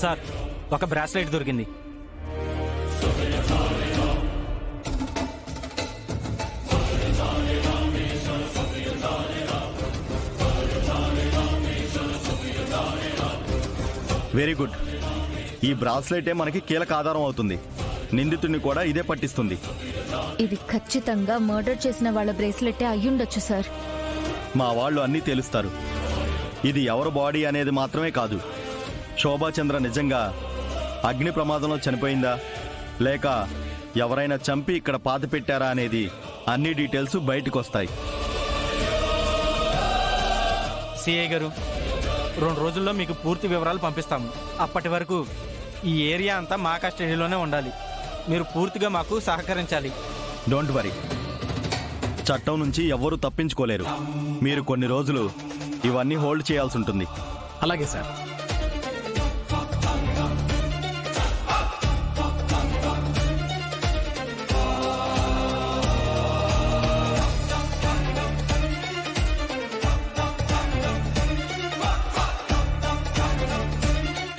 Sir, ఒక bracelet దొరికింది. Very good. ఈ బ్రాస్లెటే మనకి కీలక ఆధారం అవుతుంది. నిందితుడిని కూడా ఇదే పట్టిస్తుంది. ఇది ఖచ్చితంగా మర్డర్ చేసిన వాళ్ళ బ్రేస్లెట్టే అయ్యుండొచ్చు సార్. మా వాళ్ళు అన్నీ తెలుస్తారు. ఇది ఎవరి బాడీ అనేది మాత్రమే కాదు, శోభాచంద్ర నిజంగా అగ్ని ప్రమాదంలో చనిపోయిందా లేక ఎవరైనా చంపి ఇక్కడ పాత పెట్టారా అనేది అన్ని డీటెయిల్స్ బయటకు వస్తాయి. సిఐ గారు, 2 రోజుల్లో మీకు పూర్తి వివరాలు పంపిస్తాము. అప్పటి వరకు ఈ ఏరియా అంతా మా కస్టడీలోనే ఉండాలి. మీరు పూర్తిగా మాకు సహకరించాలి. డోంట్ వరీ, చట్టం నుంచి ఎవ్వరూ తప్పించుకోలేరు. మీరు కొన్ని రోజులు ఇవన్నీ హోల్డ్ చేయాల్సి ఉంటుంది. అలాగే సార్.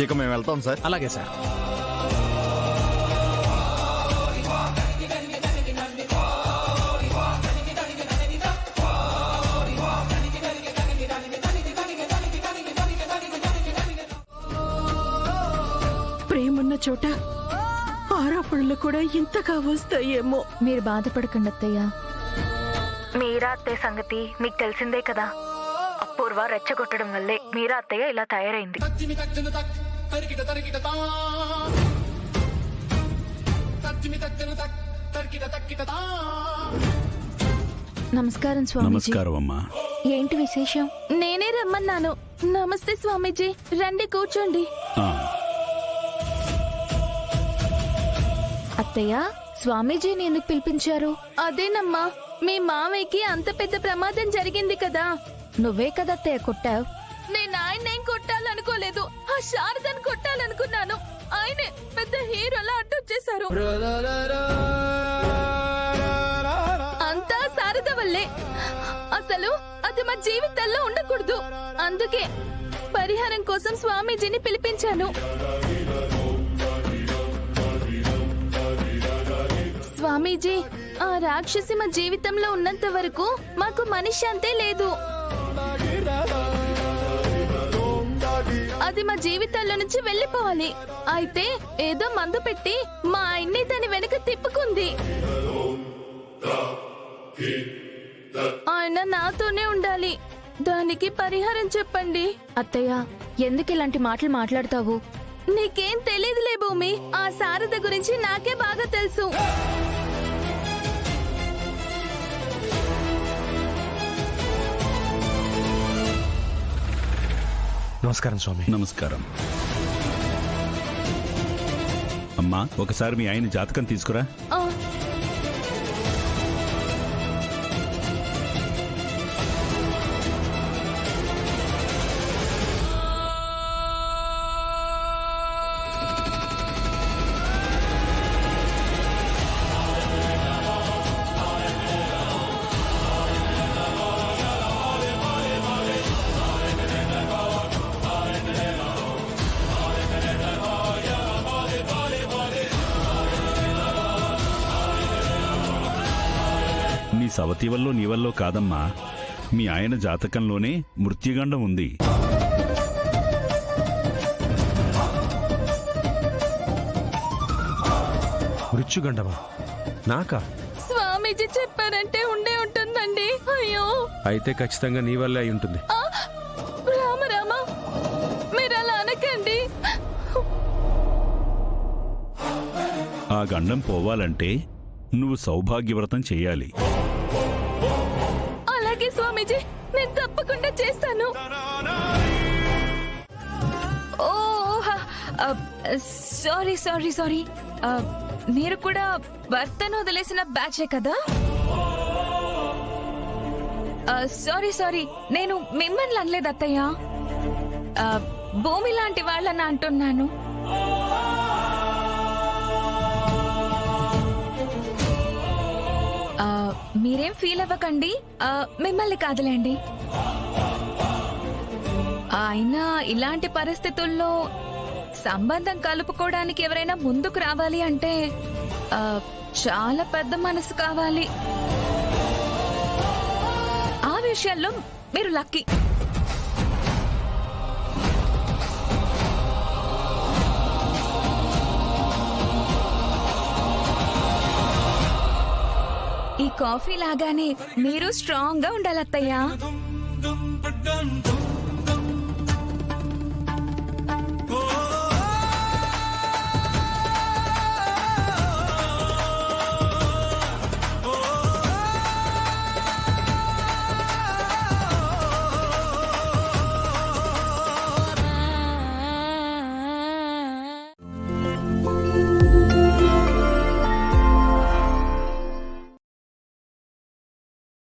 ఇక మేము వెళ్తాం సార్. అలాగే సార్. ప్రేమన్న చోట ఆరోపణలు కూడా ఇంతగా వస్తాయేమో. మీరు బాధపడకండి అత్తయ్య. మీరా అత్తయ్య సంగతి మీకు తెలిసిందే కదా. అపూర్వ రెచ్చగొట్టడం వల్లే మీరా అత్తయ్య ఇలా తయారైంది. నమస్కారం స్వామీజీ. నమస్కారం అమ్మా. ఏంటి విశేషం? నేనే రమ్మన్నాను. నమస్తే స్వామీజీ, రండి కూర్చోండి. ఆ, అత్తయ్య, స్వామీజీని ఎందుకు పిలిపించారు? అదేనమ్మా, మీ మామయ్యకి అంత పెద్ద ప్రమాదం జరిగింది కదా. నువ్వే కదా అత్తయ్య కొట్టావు. నేను ఆయన్నేం కొట్టాలనుకోలేదు, ఆ శారదను కొట్టాలనుకున్నాను. ఆయనే పెద్ద హీరోలా అడ్డొచ్చేశారు. అంతా శారద వల్లే. అసలు అది మా జీవితాల్లో ఉండకూడదు. అందుకే పరిహారం కోసం స్వామీజీని పిలిపించాను. స్వామీజీ, ఆ రాక్షసి మా జీవితంలో ఉన్నంత వరకు మాకు మనశ్శాంతే లేదు. అది మా జీవితాల్లో నుంచి వెళ్ళిపోవాలి. అయితే ఏదో మందు పెట్టి మా ఆయన్ని దాని వెనక తిప్పుకుంది. ఆయన నాతోనే ఉండాలి. దానికి పరిహారం చెప్పండి. అత్తయ్య, ఎందుకు ఇలాంటి మాటలు మాట్లాడతావు? నీకేం తెలీదులే భూమి. ఆ శారద గురించి నాకే బాగా తెలుసు. నమస్కారం స్వామి. నమస్కారం అమ్మా. ఒకసారి మీ ఆయన జాతకం తీసుకురా. ఆ, నీ సవతి వల్లో నీ వల్లో కాదమ్మా, మీ ఆయన జాతకంలోనే మృత్యుగండం ఉంది. మృత్యుగండమా? నాకా? స్వామీజీ చెప్పారంటే ఉండే ఉంటుందండి. అయ్యో, అయితే ఖచ్చితంగా నీ వల్లే అయి ఉంటుంది. ఆ, రామ రామ, మీరు అలా అనకండి. ఆ గండం పోవాలంటే నువ్వు సౌభాగ్యవ్రతం చెయ్యాలి. అలాగే స్వామీజీ, నేను తప్పకుండా చేస్తాను. ఓ, సారీ సారీ సారీ. మీరు కూడా భర్తను వదిలేసిన బ్యాచే కదా? సారీ సారీ, నేను మిమ్మల్ని అనలేదు అత్తయ్య. భూమి లాంటి వాళ్ళని అంటున్నాను. మీరేం ఫీల్ అవ్వకండి. మిమ్మల్ని కాదులేండి. ఆయన ఇలాంటి పరిస్థితుల్లో సంబంధం కలుపుకోవడానికి ఎవరైనా ముందుకు రావాలి అంటే ఆ, చాలా పెద్ద మనసు కావాలి. ఆ విషయాల్లో మీరు లక్కీ. ఈ కాఫీ లాగానే మీరు స్ట్రాంగ్ గా ఉండాలి అత్తయ్య.